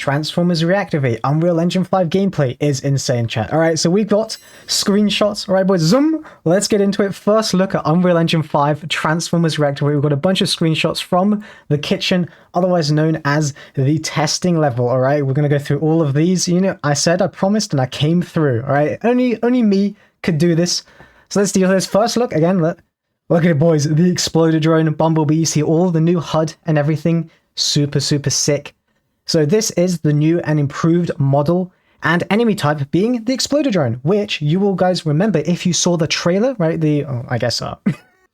Transformers Reactivate Unreal Engine 5 gameplay is insane, chat. Alright, so we've got screenshots. Alright, boys, zoom. Let's get into it. First look at Unreal Engine 5 Transformers Reactivate. We've got a bunch of screenshots from the kitchen, otherwise known as the testing level. Alright, we're going to go through all of these. You know, I said, I promised, and I came through. Alright, only me could do this. So let's do this. First look, again, look at it, boys. The Exploder Drone, Bumblebee. You see all the new HUD and everything. Super sick. So this is the new and improved model and enemy type being the Exploder Drone, which you will guys remember if you saw the trailer, right?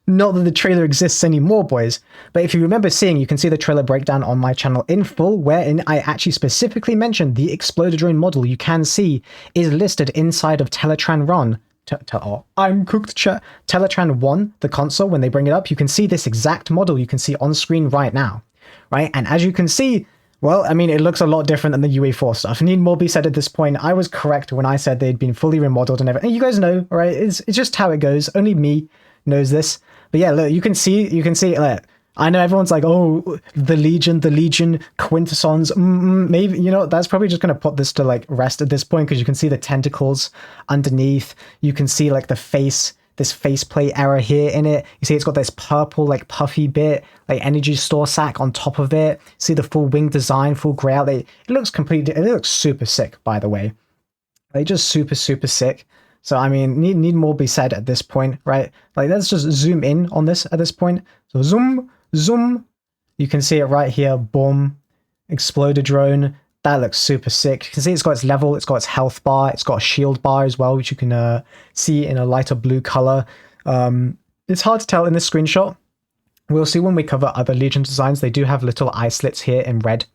Not that the trailer exists anymore, boys, but if you remember seeing, you can see the trailer breakdown on my channel in full, wherein I actually specifically mentioned the Exploder Drone model you can see is listed inside of Teletran I'm cooked chat. Teletran 1, the console, when they bring it up, you can see this exact model you can see on screen right now, right? And as you can see, well, I mean, it looks a lot different than the UE4 stuff. Need more be said at this point. I was correct when I said they'd been fully remodeled and everything. You guys know, right? It's just how it goes. Only me knows this. But yeah, look, you can see, I know everyone's like, oh, the Legion, Quintessons, maybe, you know, that's probably just going to put this to like rest at this point because you can see the tentacles underneath. You can see like the face, this faceplate error here in it. You see it's got this purple like puffy bit, like energy store sack on top of it. See the full wing design, full grey out. It looks completely, it looks super sick, by the way. Like just super sick. So I mean, need more be said at this point, right? Like let's just zoom in on this at this point. So zoom. You can see it right here. Boom. Exploder Drone. That looks super sick. You can see it's got its level, it's got its health bar, it's got a shield bar as well, which you can see in a lighter blue color. It's hard to tell in this screenshot. We'll see when we cover other Legion designs. They do have little eye slits here in red.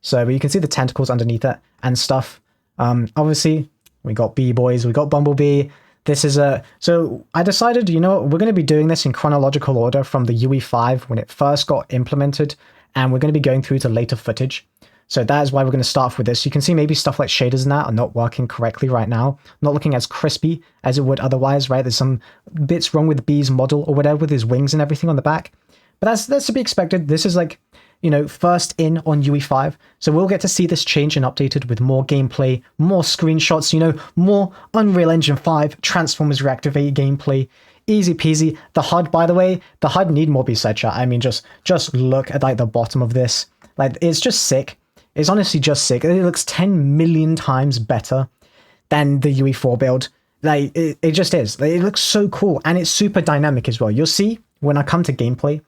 So but you can see the tentacles underneath it and stuff. Obviously, we got B-Boys, we got Bumblebee. This is so I decided, you know, we're going to be doing this in chronological order from the UE5 when it first got implemented, and we're going to be going through to later footage. So that is why we're going to start off with this. You can see maybe stuff like shaders and that are not working correctly right now. Not looking as crispy as it would otherwise, right? There's some bits wrong with B's model or whatever with his wings and everything on the back. But that's to be expected. This is like, you know, first in on UE5. So we'll get to see this change and updated with more gameplay, more screenshots, you know, more Unreal Engine 5 Transformers Reactivate gameplay. Easy peasy. The HUD, by the way, the HUD need more be said, chat. I mean, just look at like the bottom of this. Like, it's just sick. It's honestly just sick. It looks 10 million times better than the UE4 build. Like, it just is. Like, it looks so cool, and it's super dynamic as well. You'll see when I come to gameplay,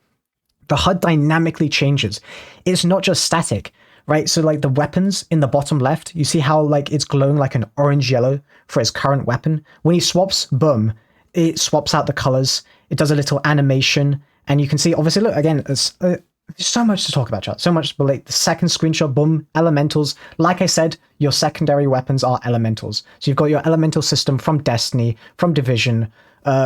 the HUD dynamically changes. It's not just static, right? So like the weapons in the bottom left, you see how like it's glowing like an orange yellow for his current weapon. When he swaps, boom, it swaps out the colors. It does a little animation, and you can see, obviously, look, again, there's so much to talk about, chat. So much, but like the second screenshot, boom, elementals. Like I said, your secondary weapons are elementals. So you've got your elemental system from Destiny, from Division,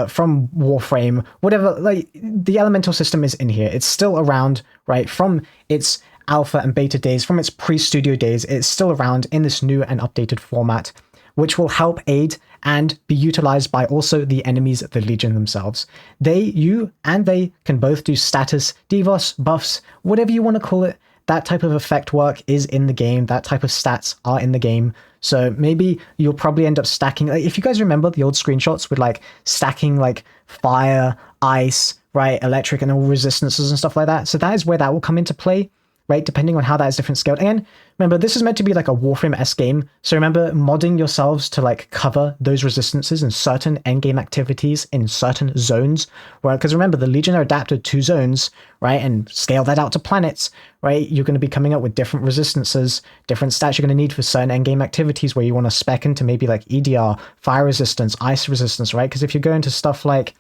from Warframe, whatever. Like the elemental system is in here. It's still around, right? From its alpha and beta days, from its pre-studio days, it's still around in this new and updated format, which will help aid and be utilized by also the enemies of the Legion themselves. You can both do status, devos, buffs, whatever you want to call it. That type of effect work is in the game. That type of stats are in the game. So maybe you'll probably end up stacking, like, if you guys remember the old screenshots with like stacking like fire, ice, right, electric and all resistances and stuff like that. So that is where that will come into play, right? Depending on how that is different scaled. And remember, this is meant to be like a Warframe-esque game. So remember modding yourselves to like cover those resistances in certain endgame activities in certain zones. Well, because remember, the Legion are adapted to zones, right? And scale that out to planets, right? You're going to be coming up with different resistances, different stats you're going to need for certain endgame activities where you want to spec into maybe like EDR, fire resistance, ice resistance, right? Because if you go into stuff like,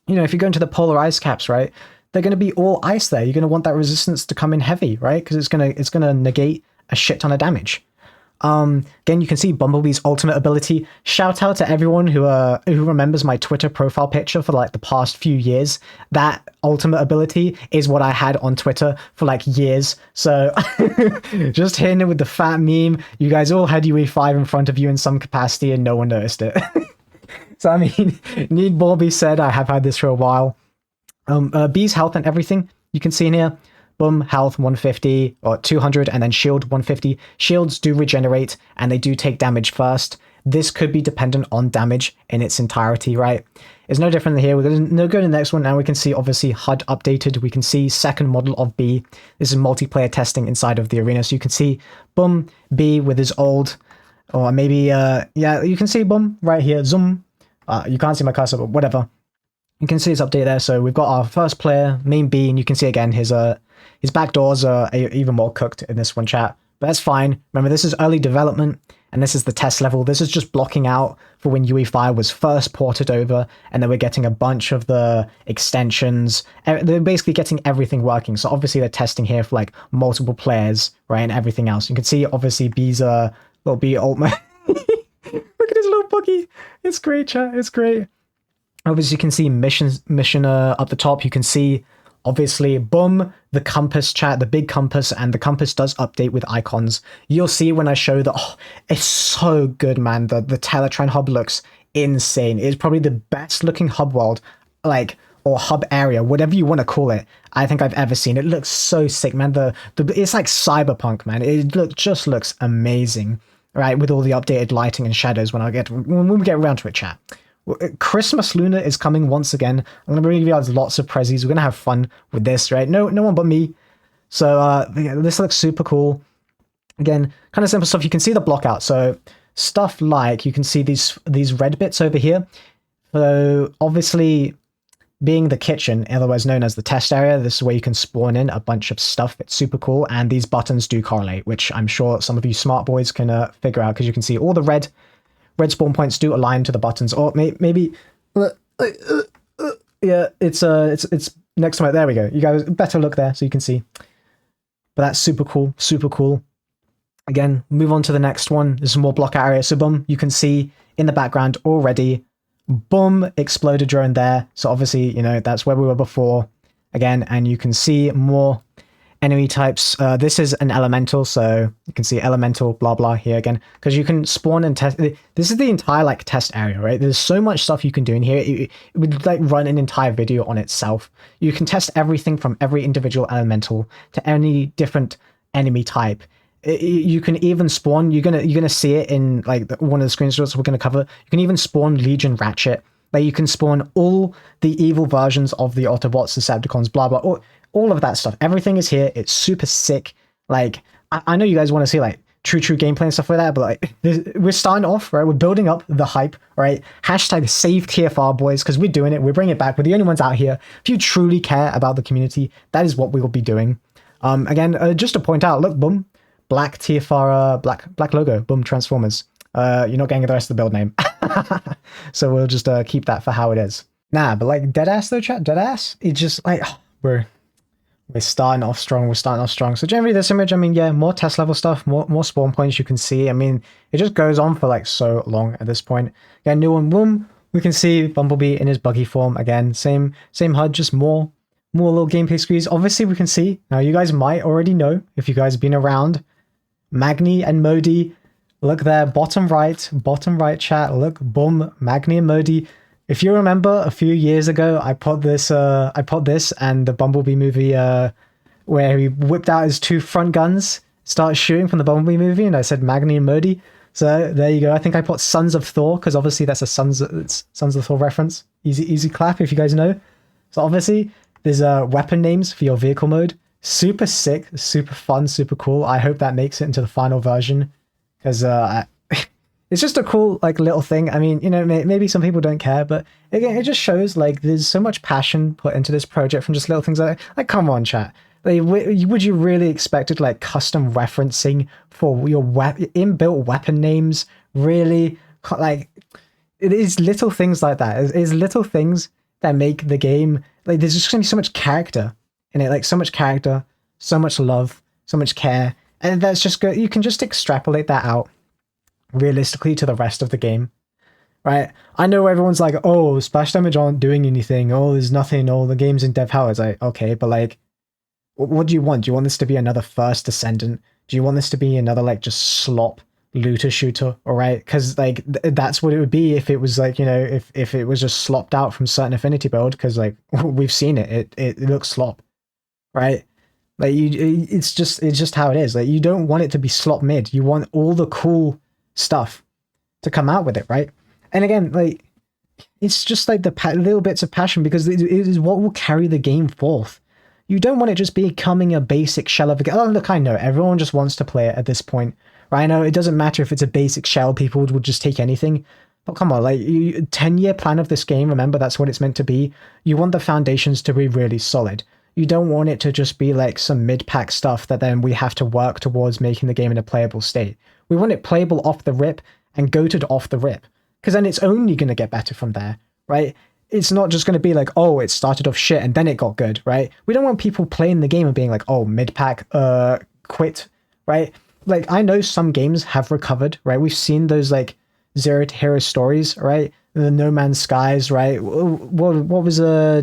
you know, if you go into the polar ice caps, right? They're going to be all ice there. You're going to want that resistance to come in heavy, right? Because it's going to negate a shit ton of damage. Again, you can see Bumblebee's ultimate ability. Shout out to everyone who remembers my Twitter profile picture for like the past few years. That ultimate ability is what I had on Twitter for like years. So just hitting it with the fat meme. You guys all had UE5 in front of you in some capacity and no one noticed it. So I mean, need more be said. I have had this for a while. B's health and everything you can see in here. boom, health 150 or 200, and then shield 150. Shields do regenerate and they do take damage first. This could be dependent on damage in its entirety, right? It's no different here. We're going to go to the next one. Now we can see, obviously, HUD updated. We can see second model of B. This is multiplayer testing inside of the arena. So you can see, boom, B with his old, or maybe, yeah, you can see, boom, right here, zoom. You can't see my cursor, but whatever. You can see his update there. So we've got our first player, main B, and you can see again his back doors are even more cooked in this one, chat. But that's fine. Remember, this is early development, and this is the test level. This is just blocking out for when UE5 was first ported over, and then we're getting a bunch of the extensions. They're basically getting everything working. So obviously they're testing here for like multiple players, right, and everything else. You can see obviously B's little B alt mode. Look at his little buggy. It's great, chat. It's great. Obviously, you can see mission up the top. You can see, obviously, boom, the compass, chat, the big compass, and the compass does update with icons. You'll see when I show that, oh, it's so good, man. The Teletran hub looks insane. It's probably the best looking hub world, like, or hub area, whatever you want to call it, I think I've ever seen. It looks so sick, man. It's like cyberpunk, man. It just looks amazing, right? With all the updated lighting and shadows when we get around to it, chat. Christmas Luna is coming once again. I'm going to bring you guys lots of prezzies. We're going to have fun with this, right? No one but me. So yeah, this looks super cool. Again, kind of simple stuff. You can see the block out. So stuff like, you can see these red bits over here. So obviously, being the kitchen, otherwise known as the test area, this is where you can spawn in a bunch of stuff. It's super cool. And these buttons do correlate, which I'm sure some of you smart boys can figure out, because you can see all the red spawn points do align to the buttons, or maybe yeah, it's next to it. There we go. You guys better look there so you can see. But that's super cool. Again, move on to the next one. There's some more block area. So boom, you can see in the background already, boom, exploder drone there. So obviously, you know, that's where we were before again, and you can see more enemy types. This is an elemental, so you can see elemental blah blah here again, because you can spawn and test. This is the entire like test area, right? There's so much stuff you can do in here. It would like run an entire video on itself. You can test everything from every individual elemental to any different enemy type. You can even spawn, you're gonna see it in like one of the screenshots we're gonna cover. You can even spawn Legion Ratchet. Like you can spawn all the evil versions of the Autobots, Decepticons, blah blah. All of that stuff. Everything is here. It's super sick. Like, I know you guys want to see, like, true gameplay and stuff like that, but, like, we're starting off, right? We're building up the hype, right? Hashtag save TFR, boys, because we're doing it. We're bringing it back. We're the only ones out here. If you truly care about the community, that is what we will be doing. Again, just to point out, look, boom, black TFR, black logo, boom, Transformers. You're not getting the rest of the build name. So we'll just keep that for how it is. Nah, but, like, deadass, though, chat? Deadass? It's just, like, we're starting off strong. So generally this image, I mean, yeah, more test level stuff, more spawn points you can see. I mean, it just goes on for like so long at this point. Yeah, new one, boom. We can see Bumblebee in his buggy form again. Same HUD, just more little gameplay screens. Obviously we can see, now you guys might already know if you guys have been around, Magni and Modi. Look there, bottom right chat. Look, boom, Magni and Modi. If you remember, a few years ago, I put this and the Bumblebee movie where he whipped out his two front guns, started shooting from the Bumblebee movie, and I said Magni and Modi. So there you go. I think I put Sons of Thor, because obviously that's a Sons of Thor reference. Easy clap if you guys know. So obviously, there's weapon names for your vehicle mode. Super sick, super fun, super cool. I hope that makes it into the final version, because it's just a cool, like, little thing. I mean, you know, maybe some people don't care, but again, it just shows, like, there's so much passion put into this project from just little things like come on, chat. Like, would you really expect it, like, custom referencing for your inbuilt weapon names? Really? Like, it is little things like that. It is little things that make the game, like, there's just gonna be so much character in it, like, so much character, so much love, so much care, and that's just good. You can just extrapolate that out realistically to the rest of the game, right? I know everyone's like, oh, splash damage aren't doing anything, oh, there's nothing, oh, the game's in dev hell. It's like, okay, but like, what do you want? Do you want this to be another First Descendant? Do you want this to be another, like, just slop looter shooter? All right, because like that's what it would be if it was, like, you know, if it was just slopped out from certain affinity build, because like we've seen it looks slop, right? Like it's just how it is. Like you don't want it to be slot mid. You want all the cool stuff to come out with it, right? And again, like it's just like the little bits of passion, because it is what will carry the game forth. You don't want it just becoming a basic shell of a game. Oh, look, I know everyone just wants to play it at this point, right? I know it doesn't matter if it's a basic shell. People would just take anything. But come on, like 10-year plan of this game. Remember, that's what it's meant to be. You want the foundations to be really solid. You don't want it to just be like some mid-pack stuff that then we have to work towards making the game in a playable state. We want it playable off the rip and goated off the rip, because then it's only going to get better from there, right? It's not just going to be like, oh, it started off shit and then it got good, right? We don't want people playing the game and being like, oh, mid-pack, quit, right? Like, I know some games have recovered, right? We've seen those like Zero to Hero stories, right? The No Man's Skies, right? What was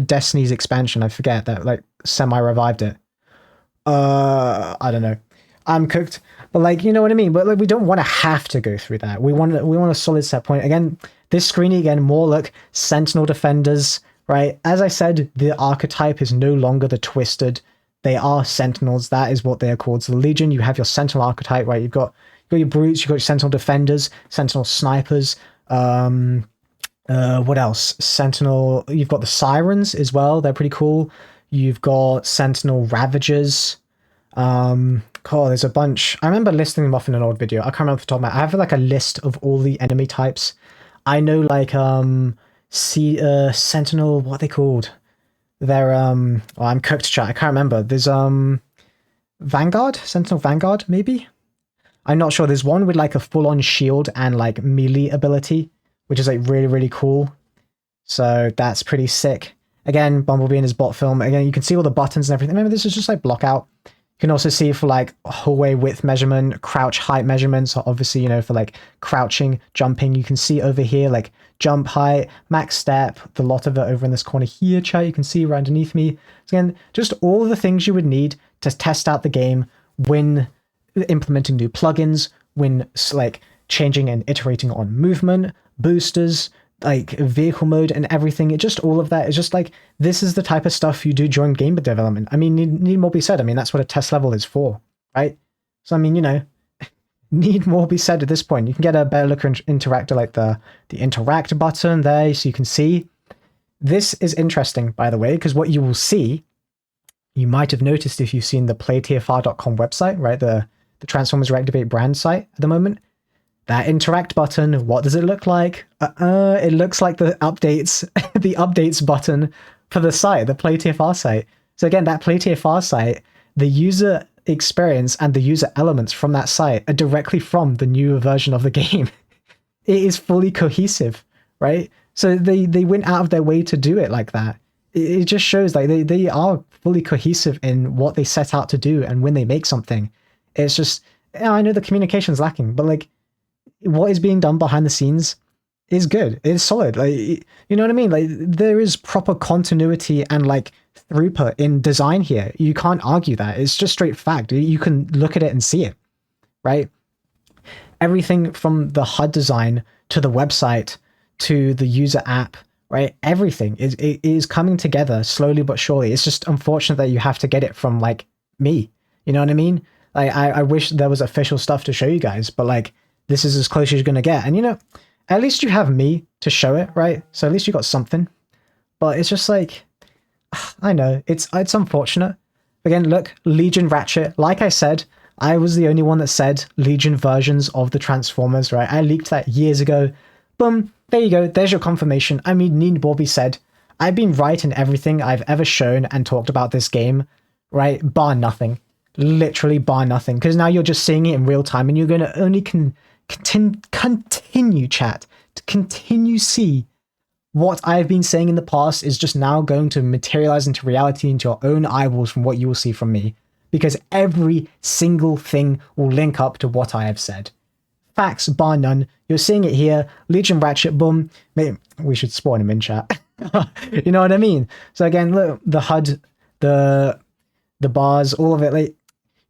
Destiny's expansion? I forget that, like, semi-revived it. I don't know. I'm cooked. But like, you know what I mean? But like, we don't want to have to go through that. We want a solid set point. Again, this screening, again, more look, Sentinel Defenders, right? As I said, the archetype is no longer the Twisted. They are Sentinels. That is what they are called. So the Legion, you have your Sentinel archetype, right? You've got your Brutes, you've got your Sentinel Defenders, Sentinel Snipers, what else? Sentinel, you've got the Sirens as well. They're pretty cool. You've got Sentinel Ravagers. Oh, there's a bunch. I remember listing them off in an old video. I can't remember off the top of my head. I have like a list of all the enemy types. I know like Sentinel, what are they called? They're oh, I'm cooked, chat. I can't remember. There's Vanguard? Sentinel Vanguard, maybe? I'm not sure. There's one with like a full-on shield and like melee ability, which is like really, really cool. So that's pretty sick. Again, Bumblebee in his bot film. Again, you can see all the buttons and everything. Remember, this is just like block out. You can also see for like hallway width measurement, crouch height measurements. So obviously, you know, for like crouching, jumping, you can see over here like jump height, max step, the lot of it over in this corner here, chat. You can see right underneath me. So again, just all the things you would need to test out the game when implementing new plugins, when like changing and iterating on movement, boosters, like vehicle mode and everything. It just, all of that is just like, this is the type of stuff you do during game development. I mean, need more be said. I mean, that's what a test level is for, right? So I mean, you know, need more be said at this point. You can get a better looker interactor like the interact button there, so you can see. This is interesting, by the way, because what you will see, you might have noticed if you've seen the playtfr.com website, right? The Transformers Reactivate brand site at the moment. That interact button, what does it look like? It looks like the updates, the updates button for the site, the PlayTFR site. So again, that PlayTFR site, the user experience and the user elements from that site are directly from the newer version of the game. It is fully cohesive, right? So they went out of their way to do it like that. It just shows like they are fully cohesive in what they set out to do and when they make something. It's just, I know the communication's lacking, but like, what is being done behind the scenes is good. It's solid. Like, you know what I mean? Like, there is proper continuity and like throughput in design here. You can't argue that. It's just straight fact. You can look at it and see it, right? Everything from the HUD design to the website to the user app, right? Everything is coming together slowly but surely. It's just unfortunate that you have to get it from like me. You know what I mean? Like, I wish there was official stuff to show you guys, but like, this is as close as you're going to get. And, you know, at least you have me to show it, right? So at least you got something. But it's just like, I know, it's unfortunate. Again, look, Legion Ratchet. Like I said, I was the only one that said Legion versions of the Transformers, right? I leaked that years ago. Boom, there you go. There's your confirmation. I mean, need more be said. I've been right in everything I've ever shown and talked about this game, right? Bar nothing. Literally bar nothing. Because now you're just seeing it in real time and you're going to only continue chat to continue see what I've been saying in the past is just now going to materialize into reality into your own eyeballs from what you will see from me, because every single thing will link up to what I have said. Facts bar none. You're seeing it here. Legion Ratchet, boom. Maybe we should spawn him in chat. You know what I mean? So again, look, the HUD, the bars, all of it, like,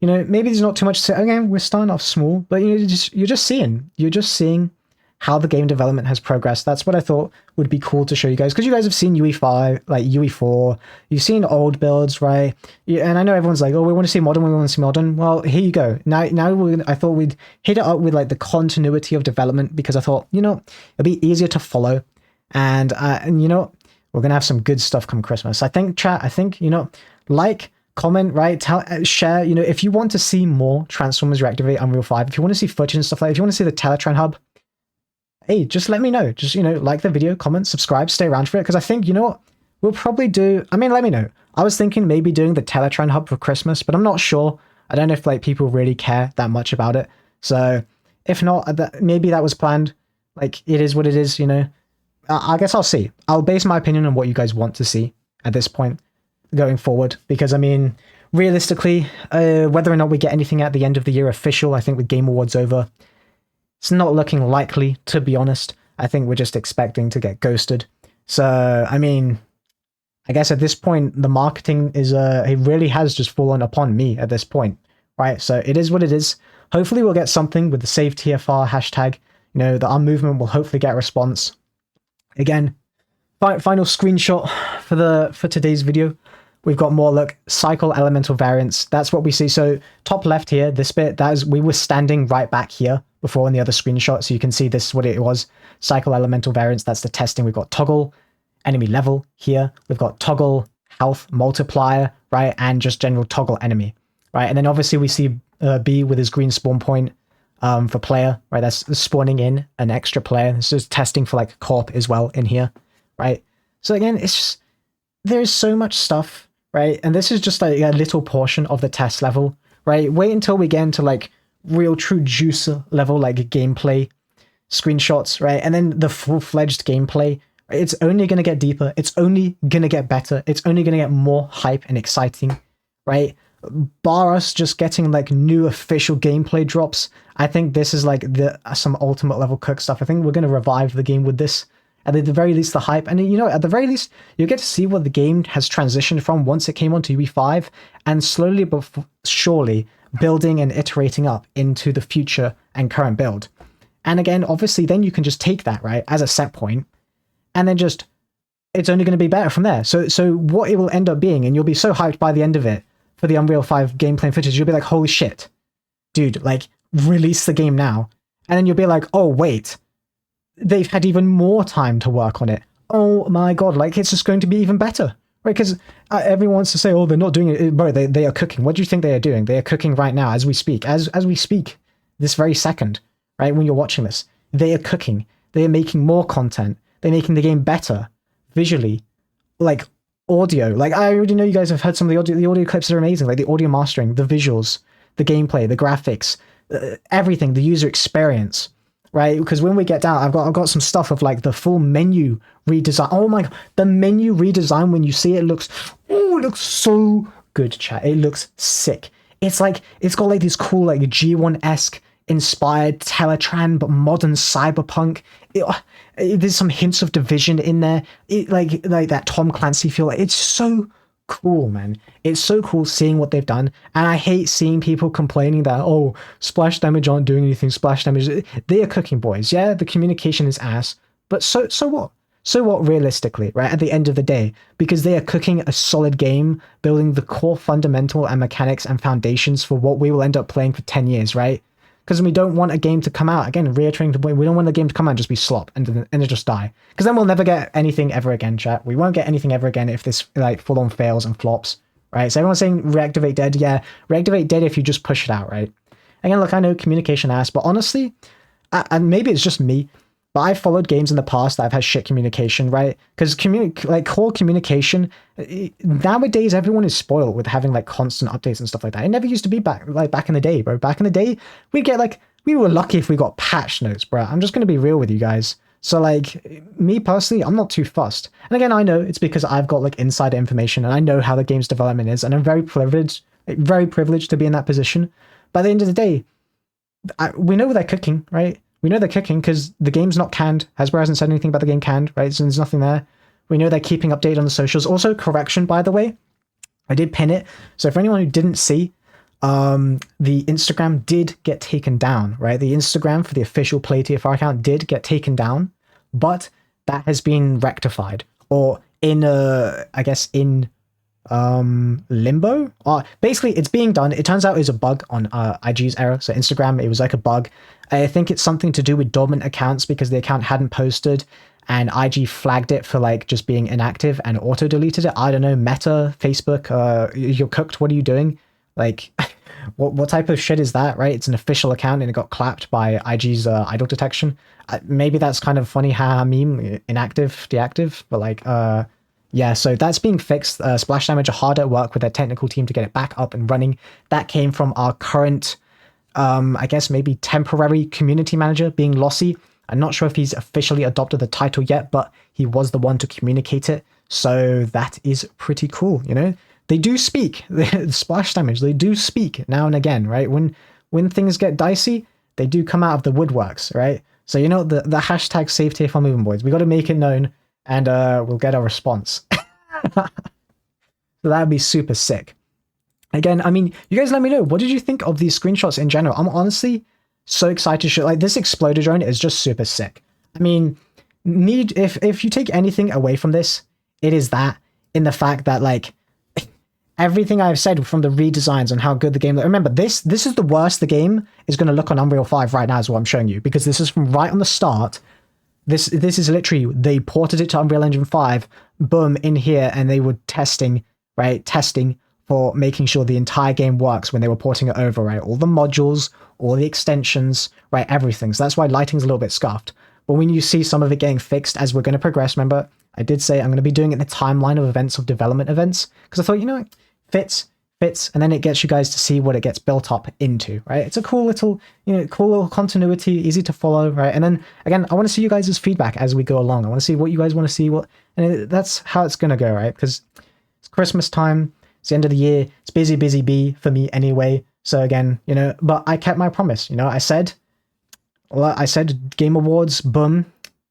you know, maybe there's not too much to say. Again, we're starting off small, but you know, you're just seeing how the game development has progressed. That's what I thought would be cool to show you guys, because you guys have seen UE5, like UE4, you've seen old builds, right? And I know everyone's like, oh, we want to see modern, we want to see modern. Well, here you go. Now I thought we'd hit it up with like the continuity of development, because I thought, you know, it'll be easier to follow. And you know, we're gonna have some good stuff come Christmas. I think, chat, you know, like, comment, right, share, you know, if you want to see more Transformers Reactivate Unreal 5, if you want to see footage and stuff like that, if you want to see the Teletran hub, hey, just let me know. Just, you know, like the video, comment, subscribe, stay around for it, because I think, you know what, we'll probably do, I mean, let me know. I was thinking maybe doing the Teletran hub for Christmas, but I'm not sure. I don't know if like people really care that much about it. So if not, maybe that was planned. Like, it is what it is, you know. I guess I'll see. I'll base my opinion on what you guys want to see at this point going forward, because I mean, realistically, whether or not we get anything at the end of the year official, I think with Game Awards over, it's not looking likely, to be honest. I think we're just expecting to get ghosted. So, I mean, I guess at this point, the marketing is, it really has just fallen upon me at this point, right? So it is what it is. Hopefully we'll get something with the save TFR hashtag, you know, that our movement will hopefully get a response. Again, final screenshot for today's video. We've got more, look, cycle elemental variants. That's what we see. So top left here, this bit, that is, we were standing right back here before in the other screenshot. So you can see this is what it was. Cycle elemental variants, that's the testing. We've got toggle enemy level here. We've got toggle health multiplier, right? And just general toggle enemy, right? And then obviously we see B with his green spawn point for player, right? That's spawning in an extra player. This is testing for like corp as well in here, right? So again, it's just, there's so much stuff, right? And this is just like a little portion of the test level, right? Wait until we get into like real true juicer level, like gameplay screenshots, right? And then the full-fledged gameplay, right? It's only going to get deeper. It's only going to get better. It's only going to get more hype and exciting, right? Bar us just getting like new official gameplay drops, I think this is like some ultimate level cook stuff. I think we're going to revive the game with this. At the very least, the hype. And, you know, at the very least, you get to see what the game has transitioned from once it came onto UE5, and slowly but surely building and iterating up into the future and current build. And again, obviously, then you can just take that, right, as a set point, and then just, it's only going to be better from there. So what it will end up being, and you'll be so hyped by the end of it for the Unreal 5 gameplay and footage, you'll be like, holy shit, dude, like, release the game now. And then you'll be like, oh, wait, they've had even more time to work on it. Oh my god, like, it's just going to be even better, right? Because everyone wants to say, oh, they're not doing it. Bro, they are cooking. What do you think they are doing? They are cooking right now as we speak. As we speak, this very second, right, when you're watching this, they are cooking. They are making more content. They're making the game better visually, like audio. Like, I already know you guys have heard some of the audio clips are amazing, like the audio mastering, the visuals, the gameplay, the graphics, everything, the user experience. Right, because when we get down, I've got some stuff of like the full menu redesign. Oh my god, the menu redesign, when you see it, it looks so good, chat. It looks sick. It's like, it's got like this cool like G1-esque inspired Teletran, but modern cyberpunk. There's some hints of Division in there. It like that Tom Clancy feel. It's so cool, man. It's so cool seeing what they've done, and I hate seeing people complaining that, oh, splash damage aren't doing anything. Splash damage, they are cooking, boys. Yeah, the communication is ass, but so what? So what, realistically, right, at the end of the day, because they are cooking a solid game, building the core fundamental and mechanics and foundations for what we will end up playing for 10 years, right? Because we don't want a game to come out, again, reiterating the point, we don't want the game to come out and just be slop and it just die. Because then we'll never get anything ever again, chat. We won't get anything ever again if this like full-on fails and flops, right? So everyone's saying Reactivate dead. Yeah, Reactivate dead if you just push it out, right? Again, look, I know communication ass, but honestly, and maybe it's just me, but I've followed games in the past that have had shit communication, right? Because core communication, nowadays everyone is spoiled with having like constant updates and stuff like that. It never used to be back in the day, bro. Back in the day, we were lucky if we got patch notes, bro. I'm just gonna be real with you guys. So like, me personally, I'm not too fussed. And again, I know it's because I've got like insider information and I know how the game's development is, and I'm very privileged to be in that position. But at the end of the day, we know they're cooking, right? We know they're kicking because the game's not canned. Hasbro hasn't said anything about the game canned, right? So there's nothing there. We know they're keeping updated on the socials. Also, correction, by the way, I did pin it. So for anyone who didn't see, the Instagram did get taken down, right? The Instagram for the official Play TFR account did get taken down, but that has been rectified, or in I guess in limbo. Basically, it's being done. It turns out it was a bug on IG's error. So Instagram, it was like a bug. I think it's something to do with dormant accounts because the account hadn't posted, and IG flagged it for like just being inactive and auto deleted it. I don't know. Meta, Facebook, you're cooked. What are you doing? Like, what type of shit is that, right? It's an official account and it got clapped by IG's idle detection. Maybe that's kind of funny, haha meme, inactive, deactive, but like, yeah, so that's being fixed. Splash Damage are hard at work with their technical team to get it back up and running. That came from our current, I guess maybe temporary community manager being Lossy. I'm not sure if he's officially adopted the title yet, but he was the one to communicate it. So that is pretty cool, you know? They do speak. Splash Damage, they do speak now and again, right? When things get dicey, they do come out of the woodworks, right? So, you know, the hashtag save TFR movement, boys. We got to make it known, and we'll get a response. So that would be super sick. Again, I mean, you guys let me know, what did you think of these screenshots in general? I'm honestly so excited. Like, this exploder drone is just super sick. I mean, if you take anything away from this, it is that, in the fact that, like, everything I've said from the redesigns and how good the game... Remember, this is the worst the game is going to look on Unreal 5 right now is what I'm showing you, because this is from right on the start. This is literally, they ported it to Unreal Engine 5, boom, in here, and they were testing, right? Testing for making sure the entire game works when they were porting it over, right? All the modules, all the extensions, right? Everything. So that's why lighting's a little bit scuffed. But when you see some of it getting fixed as we're going to progress, remember, I did say I'm going to be doing it in the timeline of events, of development events, because I thought, you know, fits, and then it gets you guys to see what it gets built up into, right? It's a cool little, cool little continuity, easy to follow, right? And then again, I want to see you guys' feedback as we go along. I want to see what you guys want to see, and that's how it's gonna go, right? Because it's Christmas time, it's the end of the year, it's busy bee for me anyway. So again, but I kept my promise. I said Game Awards, boom,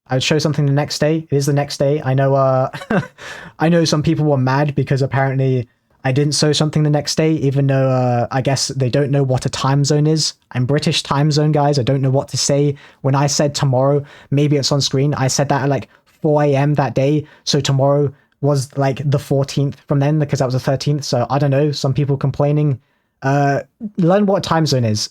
I would show something the next day. It is the next day. I know, I know some people were mad because apparently I didn't show something the next day, even though I guess they don't know what a time zone is. I'm British time zone, guys. I don't know what to say. When I said tomorrow, maybe it's on screen. I said that at like 4 a.m. that day. So tomorrow was like the 14th from then, because that was the 13th. So I don't know. Some people complaining. Learn what time zone is.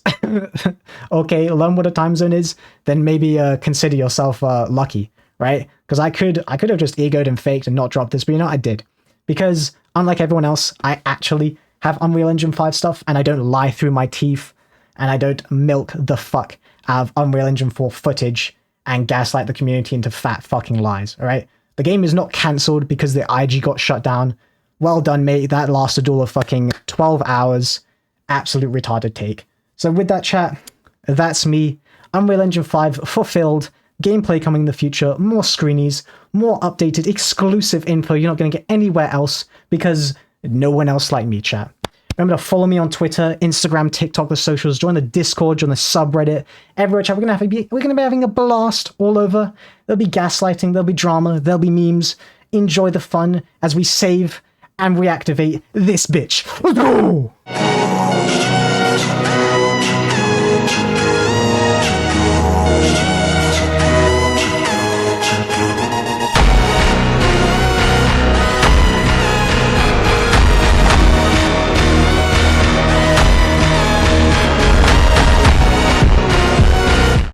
Okay, learn what a time zone is. Then maybe consider yourself lucky, right? Because I could have just egoed and faked and not dropped this, but I did. Because unlike everyone else, I actually have Unreal Engine 5 stuff, and I don't lie through my teeth, and I don't milk the fuck out of Unreal Engine 4 footage and gaslight the community into fat fucking lies, alright? The game is not cancelled because the IG got shut down. Well done, mate. That lasted all of fucking 12 hours. Absolute retarded take. So with that, chat, that's me. Unreal Engine 5 fulfilled. Gameplay coming in the future, more screenies, more updated, exclusive info you're not going to get anywhere else, because no one else like me, chat. Remember to follow me on Twitter, Instagram, TikTok, the socials, join the Discord, join the subreddit, everywhere, chat. We're going to be having a blast all over. There'll be gaslighting, there'll be drama, there'll be memes. Enjoy the fun as we save and reactivate this bitch. Let's go!